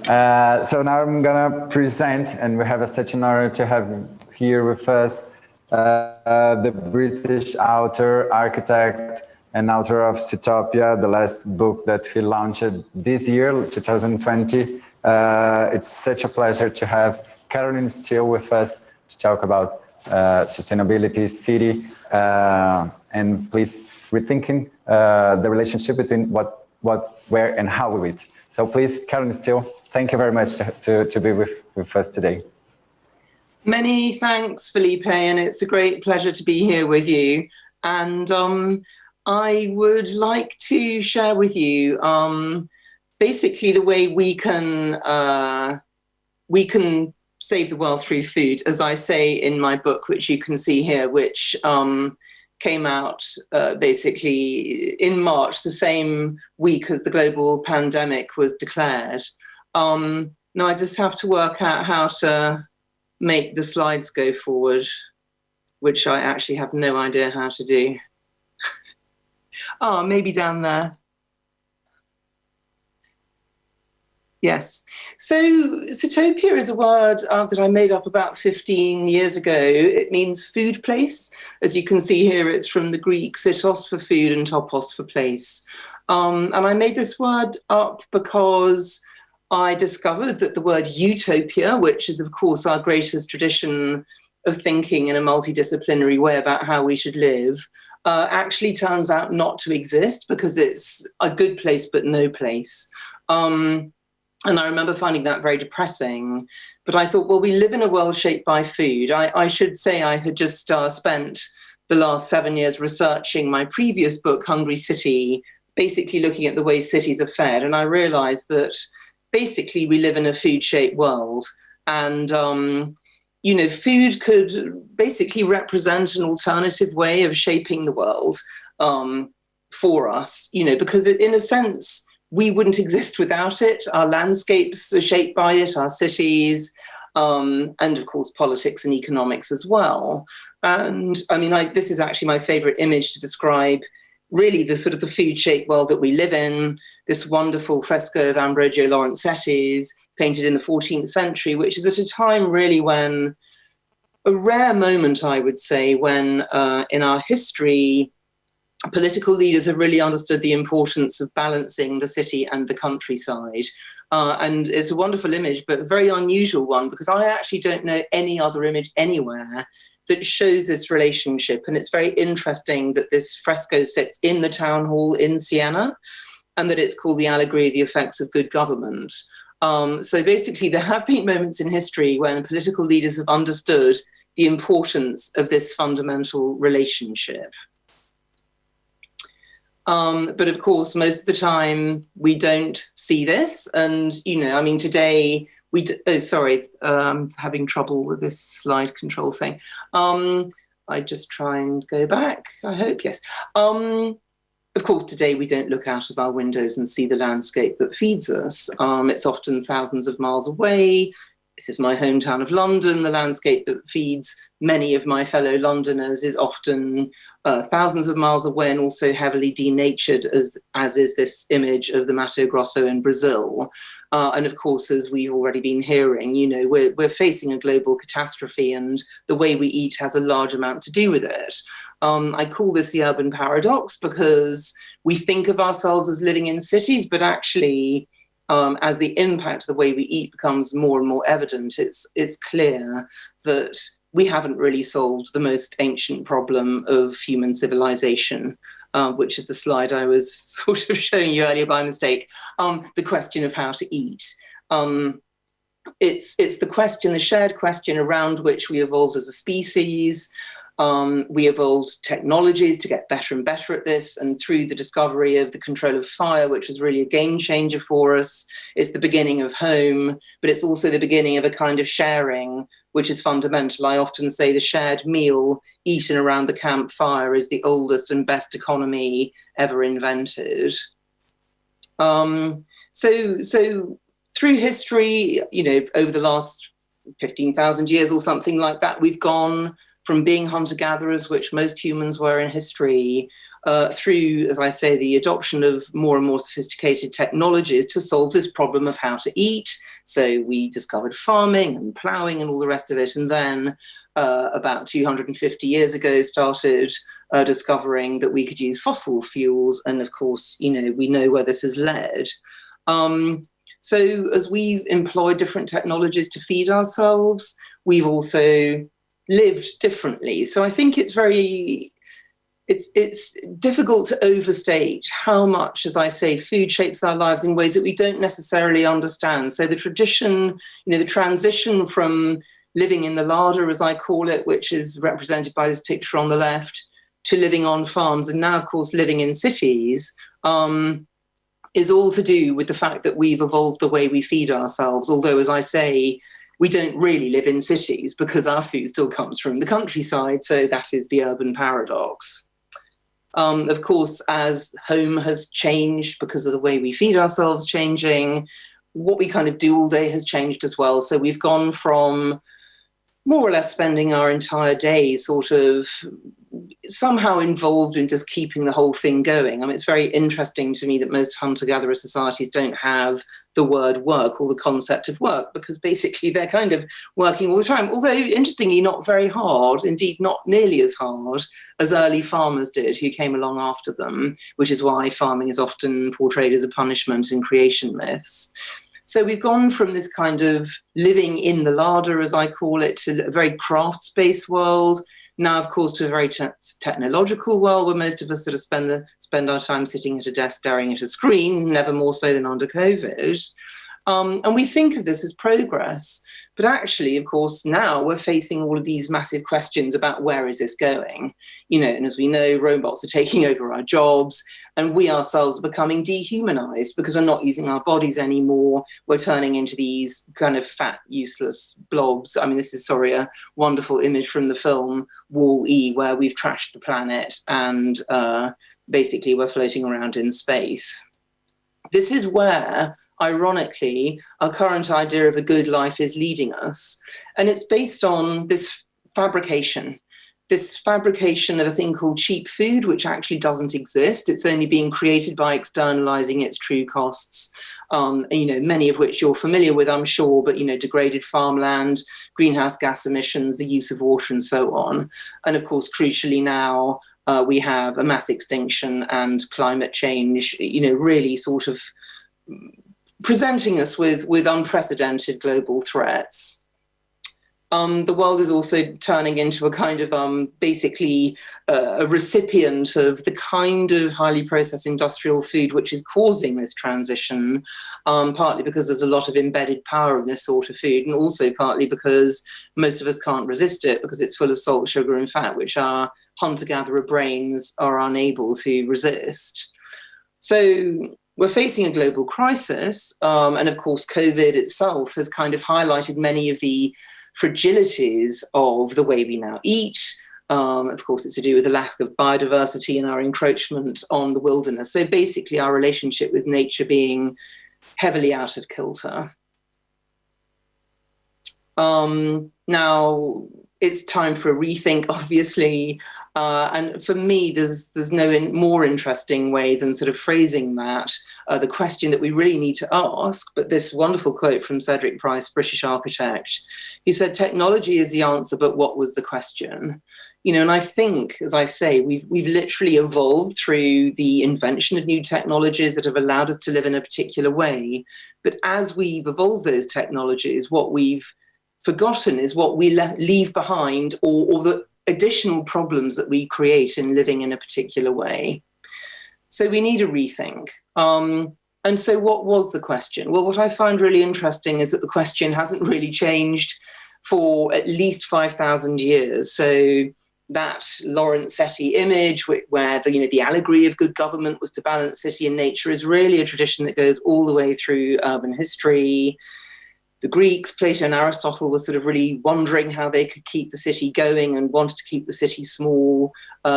So now I'm gonna present, and we have such an honor to have here with us the British author, architect, and author of Sitopia, the last book that he launched this year, 2020. It's such a pleasure to have Carolyn Steel with us to talk about sustainability, city, and please rethinking the relationship between what, where, and how we eat. So please, Carolyn Steel, thank you very much to be with us today. Many thanks, Felipe, and it's a great pleasure to be here with you. And I would like to share with you basically the way we can save the world through food, as I say in my book, which you can see here, which came out basically in March, the same week as the global pandemic was declared. Now I just have to work out how to make the slides go forward, which I actually have no idea how to do. Oh, maybe down there. Yes. So Sitopia is a word that I made up about 15 years ago. It means food place. As you can see here, it's from the Greek sitos for food and topos for place. And I made this word up because I discovered that the word utopia, which is of course our greatest tradition of thinking in a multidisciplinary way about how we should live, actually turns out not to exist because it's a good place but no place. And I remember finding that very depressing. But I thought, well, we live in a world shaped by food. I should say I had just spent the last 7 years researching my previous book, Hungry City, basically looking at the way cities are fed. And I realized that basically we live in a food-shaped world. And, you know, food could basically represent an alternative way of shaping the world for us, you know, because in a sense, we wouldn't exist without it. Our landscapes are shaped by it, our cities, and of course, politics and economics as well. And I mean, this is actually my favorite image to describe really the sort of the food-shaped world that we live in, this wonderful fresco of Ambrogio Lorenzetti's, painted in the 14th century, which is at a time really when, a rare moment, I would say, when in our history, political leaders have really understood the importance of balancing the city and the countryside. And it's a wonderful image, but a very unusual one, because I actually don't know any other image anywhere that shows this relationship. And it's very interesting that this fresco sits in the town hall in Siena, and that it's called the Allegory of the Effects of Good Government. So basically, there have been moments in history when political leaders have understood the importance of this fundamental relationship. But of course, most of the time we don't see this. And, you know, I mean, today I'm having trouble with this slide control thing. I just try and go back, I hope, yes. Of course, today we don't look out of our windows and see the landscape that feeds us. It's often thousands of miles away. This is my hometown of London. The landscape that feeds many of my fellow Londoners is often thousands of miles away and also heavily denatured, as is this image of the Mato Grosso in Brazil. And of course, as we've already been hearing, you know, we're facing a global catastrophe, and the way we eat has a large amount to do with it. I call this the urban paradox because we think of ourselves as living in cities, but actually, as the impact of the way we eat becomes more and more evident, it's clear that we haven't really solved the most ancient problem of human civilization, which is the slide I was sort of showing you earlier by mistake, the question of how to eat. It's the shared question around which we evolved as a species. We evolved technologies to get better and better at this, and through the discovery of the control of fire, which was really a game changer for us, it's the beginning of home, but it's also the beginning of a kind of sharing, which is fundamental. I often say the shared meal eaten around the campfire is the oldest and best economy ever invented. So through history, you know, over the last 15,000 years or something like that, we've gone from being hunter-gatherers, which most humans were in history, through, as I say, the adoption of more and more sophisticated technologies to solve this problem of how to eat. So we discovered farming and ploughing and all the rest of it. And then about 250 years ago, started discovering that we could use fossil fuels. And of course, we know where this has led. So as we've employed different technologies to feed ourselves, we've also lived differently. So I think it's difficult to overstate how much, as I say, food shapes our lives in ways that we don't necessarily understand. So the tradition, the transition from living in the larder, as I call it, which is represented by this picture on the left, to living on farms, and now, of course, living in cities, is all to do with the fact that we've evolved the way we feed ourselves. Although, as I say, we don't really live in cities because our food still comes from the countryside. So that is the urban paradox. Of course, as home has changed because of the way we feed ourselves changing, what we kind of do all day has changed as well. So we've gone from more or less spending our entire day sort of somehow involved in just keeping the whole thing going. I mean, it's very interesting to me that most hunter-gatherer societies don't have the word work or the concept of work, because basically they're kind of working all the time, although interestingly not very hard, indeed not nearly as hard as early farmers did who came along after them, which is why farming is often portrayed as a punishment in creation myths. So we've gone from this kind of living in the larder, as I call it, to a very crafts-based world. Now, of course, to a very technological world where most of us sort of spend our time sitting at a desk staring at a screen, never more so than under COVID. And we think of this as progress. But actually, of course, now we're facing all of these massive questions about where is this going? And as we know, robots are taking over our jobs, and we ourselves are becoming dehumanized because we're not using our bodies anymore. We're turning into these kind of fat, useless blobs. I mean, this is, a wonderful image from the film Wall-E, where we've trashed the planet and basically we're floating around in space. This is where, ironically, our current idea of a good life is leading us. And it's based on this fabrication of a thing called cheap food, which actually doesn't exist. It's only being created by externalizing its true costs, many of which you're familiar with, I'm sure, but, degraded farmland, greenhouse gas emissions, the use of water, and so on. And of course, crucially now, we have a mass extinction and climate change, really sort of presenting us with unprecedented global threats. The world is also turning into a kind of basically a recipient of the kind of highly processed industrial food which is causing this transition, partly because there's a lot of embedded power in this sort of food, and also partly because most of us can't resist it because it's full of salt, sugar, and fat, which our hunter-gatherer brains are unable to resist. So we're facing a global crisis, and of course COVID itself has kind of highlighted many of the fragilities of the way we now eat. Of course, it's to do with the lack of biodiversity and our encroachment on the wilderness. So basically our relationship with nature being heavily out of kilter. Now, it's time for a rethink, obviously. And for me, there's no more interesting way than sort of phrasing that, the question that we really need to ask. But this wonderful quote from Cedric Price, British architect, he said, "Technology is the answer, but what was the question?" And I think, as I say, we've literally evolved through the invention of new technologies that have allowed us to live in a particular way. But as we've evolved those technologies, what we've forgotten is what we leave behind, or the additional problems that we create in living in a particular way. So we need a rethink. And so what was the question? Well, what I find really interesting is that the question hasn't really changed for at least 5,000 years. So that Lorenzetti image where the allegory of good government was to balance city and nature is really a tradition that goes all the way through urban history. The Greeks, Plato and Aristotle, were sort of really wondering how they could keep the city going and wanted to keep the city small.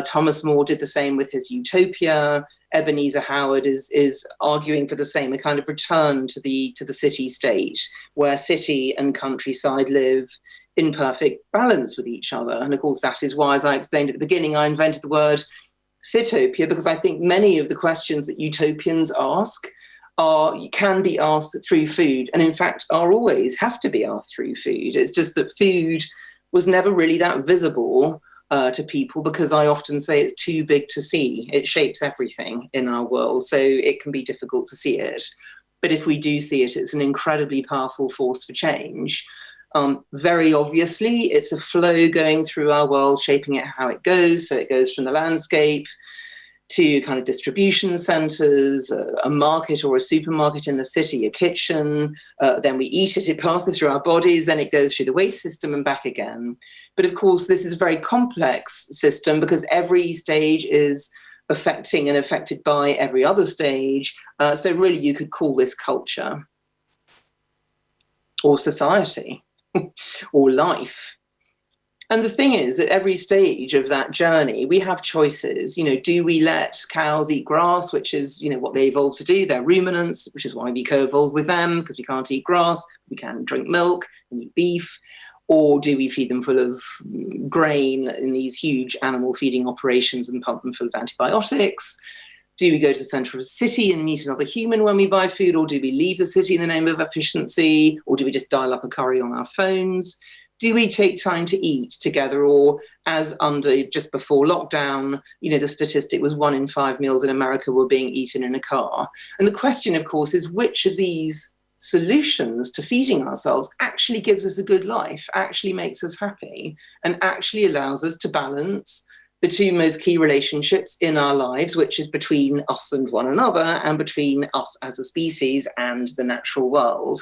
Thomas More did the same with his Utopia. Ebenezer Howard is arguing for the same, a kind of return to the city state, where city and countryside live in perfect balance with each other. And of course, that is why, as I explained at the beginning, I invented the word Sitopia, because I think many of the questions that utopians ask can be asked through food, and in fact are always have to be asked through food. It's just that food was never really that visible to people, because I often say it's too big to see. It shapes everything in our world, so it can be difficult to see it. But if we do see it, it's an incredibly powerful force for change. Very obviously, it's a flow going through our world, shaping it how it goes. So it goes from the landscape to kind of distribution centres, a market or a supermarket in the city, a kitchen, then we eat it, it passes through our bodies, then it goes through the waste system and back again. But of course, this is a very complex system, because every stage is affecting and affected by every other stage. So really you could call this culture or society or life. And the thing is, at every stage of that journey, we have choices. Do we let cows eat grass, which is, what they evolved to do? They're ruminants, which is why we co-evolved with them, because we can't eat grass, we can drink milk and eat beef. Or do we feed them full of grain in these huge animal feeding operations and pump them full of antibiotics? Do we go to the centre of a city and meet another human when we buy food? Or do we leave the city in the name of efficiency? Or do we just dial up a curry on our phones? Do we take time to eat together? Or, as under just before lockdown, the statistic was 1 in 5 meals in America were being eaten in a car. And the question, of course, is which of these solutions to feeding ourselves actually gives us a good life, actually makes us happy, and actually allows us to balance the two most key relationships in our lives, which is between us and one another, and between us as a species and the natural world.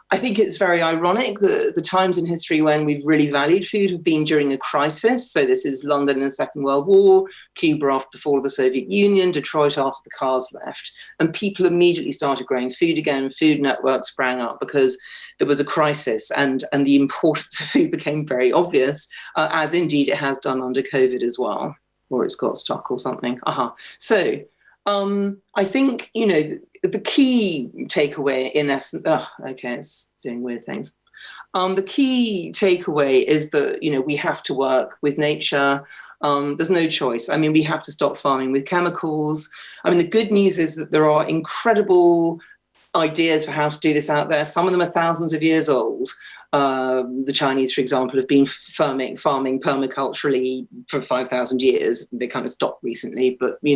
I think it's very ironic that the times in history when we've really valued food have been during a crisis. So this is London in the Second World War, Cuba after the fall of the Soviet Union, Detroit after the cars left. And people immediately started growing food again. Food networks sprang up because there was a crisis, and the importance of food became very obvious, as indeed it has done under COVID as well, or it's got stuck or something. So I think, the key takeaway in essence, it's doing weird things. The key takeaway is that, we have to work with nature. There's no choice. We have to stop farming with chemicals. The good news is that there are incredible ideas for how to do this out there. Some of them are thousands of years old. The Chinese, for example, have been farming permaculturally for 5,000 years. They kind of stopped recently, but we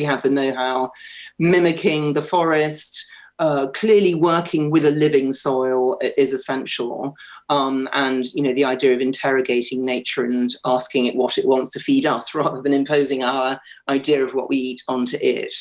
have the know-how. Mimicking the forest, clearly working with a living soil is essential. And the idea of interrogating nature and asking it what it wants to feed us, rather than imposing our idea of what we eat onto it.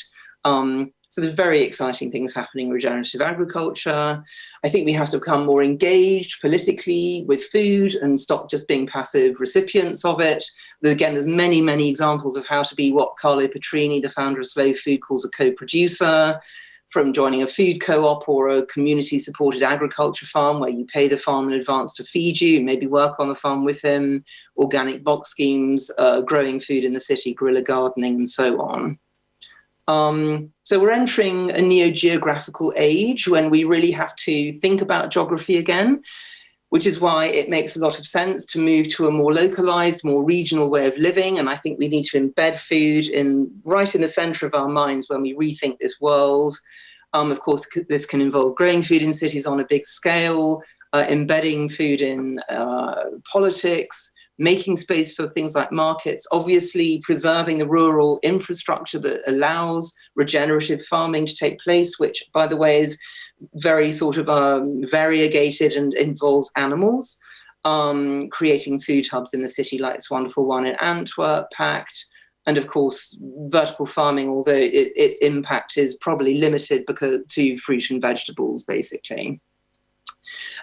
So there's very exciting things happening in regenerative agriculture. I think we have to become more engaged politically with food and stop just being passive recipients of it. Again, there's many, many examples of how to be what Carlo Petrini, the founder of Slow Food, calls a co-producer, from joining a food co-op or a community-supported agriculture farm where you pay the farm in advance to feed you and maybe work on the farm with him, organic box schemes, growing food in the city, guerrilla gardening, and so on. So we're entering a neo-geographical age when we really have to think about geography again, which is why it makes a lot of sense to move to a more localized, more regional way of living. And I think we need to embed food right in the center of our minds when we rethink this world. Of course, this can involve growing food in cities on a big scale, embedding food in politics, making space for things like markets, obviously preserving the rural infrastructure that allows regenerative farming to take place, which, by the way, is very sort of variegated and involves animals, creating food hubs in the city like this wonderful one in Antwerp, Pact, and of course, vertical farming, although its impact is probably limited to fruit and vegetables, basically.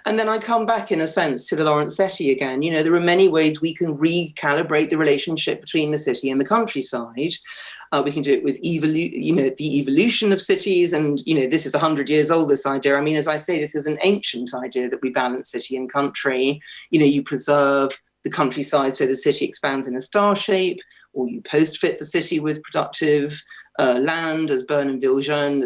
And then I come back, in a sense, to the Lorenzetti again. There are many ways we can recalibrate the relationship between the city and the countryside. We can do it with the evolution of cities. And, this is 100 years old, this idea. As I say, this is an ancient idea that we balance city and country. You preserve the countryside so the city expands in a star shape, or you post-fit the city with productive land, as Bern and Villejean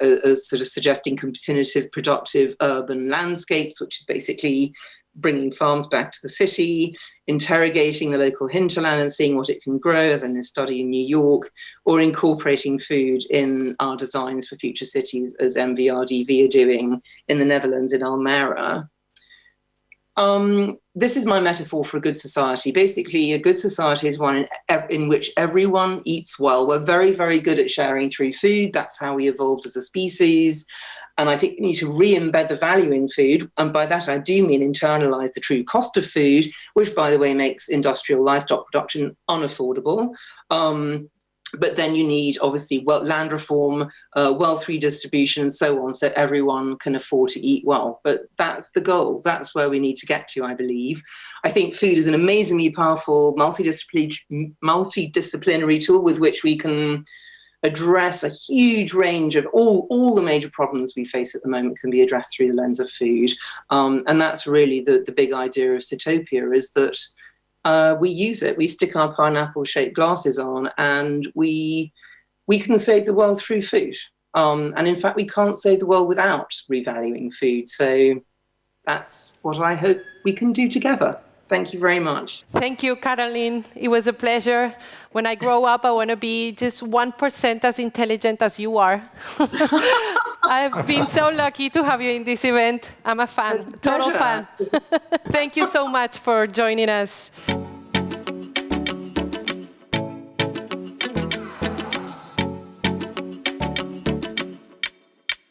are sort of suggesting, competitive, productive urban landscapes, which is basically bringing farms back to the city, interrogating the local hinterland and seeing what it can grow, as in this study in New York, or incorporating food in our designs for future cities, as MVRDV are doing in the Netherlands in Almere. This is my metaphor for a good society. Basically, a good society is one in which everyone eats well. We're very, very good at sharing through food. That's how we evolved as a species. And I think we need to re-embed the value in food. And by that, I do mean internalize the true cost of food, which, by the way, makes industrial livestock production unaffordable. But then you need, obviously, land reform, wealth redistribution, and so on, so everyone can afford to eat well. But that's the goal. That's where we need to get to, I believe. I think food is an amazingly powerful, multidisciplinary tool with which we can address a huge range of all the major problems we face at the moment can be addressed through the lens of food. And that's really the big idea of Sitopia, is that we use it. We stick our pineapple-shaped glasses on, and we can save the world through food. And in fact, we can't save the world without revaluing food. So that's what I hope we can do together. Thank you very much. Thank you, Carolyn. It was a pleasure. When I grow up, I want to be just 1% as intelligent as you are. I've been so lucky to have you in this event. I'm a fan, total fan. Thank you so much for joining us.